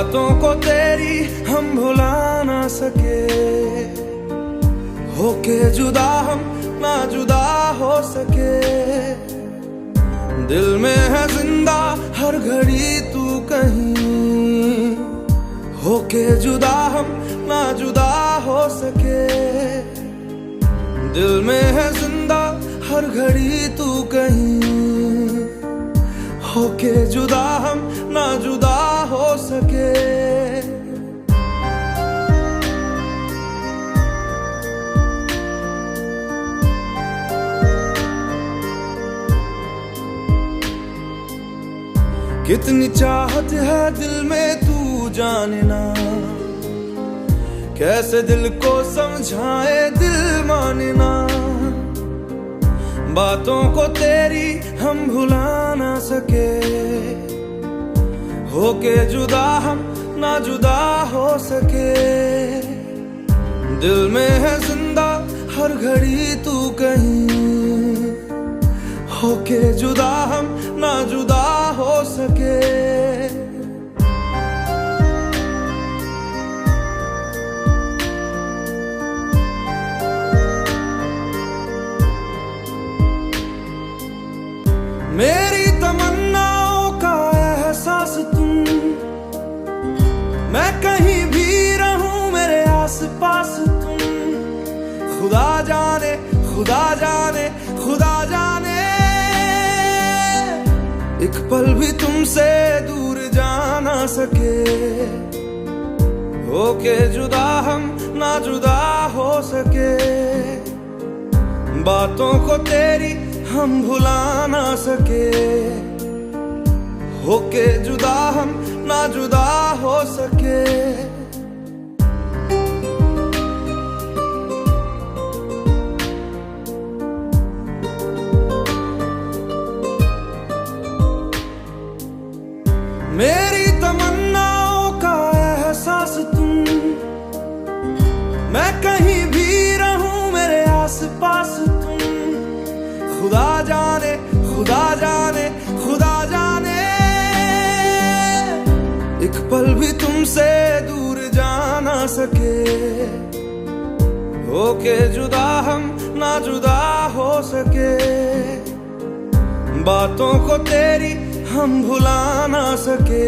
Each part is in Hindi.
बातों को तेरी हम भुला ना सके, होके जुदा हम ना जुदा हो सके। दिल में है जिंदा हर घड़ी तू कहीं, होके जुदा हम ना जुदा हो सके। दिल में है जिंदा हर घड़ी तू कहीं, होके जुदा हम ना जुदा हो सके। कितनी चाहत है दिल में तू जाने ना, कैसे दिल को समझाए दिल माने ना। बातों को तेरी हम भुला ना सके, होके जुदा हम ना जुदा हो सके। दिल में है जिंदा हर घड़ी तू कहीं, होके जुदा हम ना जुदा हो सके। मेरी तमन्नाओं का एहसास तुम, मैं कहीं भी रहूं मेरे आस पास तुम। खुदा जाने खुदा जाने खुदा जाने, एक पल भी तुमसे दूर जा ना सके, होके जुदा हम ना जुदा हो सके। बातों को तेरी हम भुला ना सके, होके जुदा हम ना जुदा हो सके। मेरी तमन्नाओं का एहसास तुम, मैं कहीं भी रहूं मेरे आस पास तुम। खुदा जाने खुदा जाने खुदा जाने, एक पल भी तुमसे दूर जा ना सके, होके जुदा हम ना जुदा हो सके। बातों को तेरी हम भुला ना सके,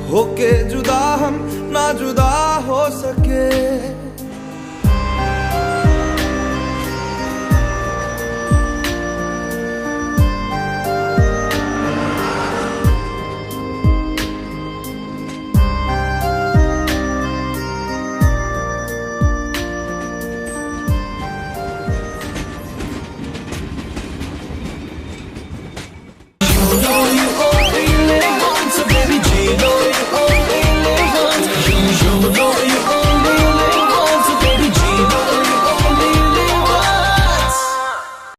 होके जुदा हम ना जुदा हो सके।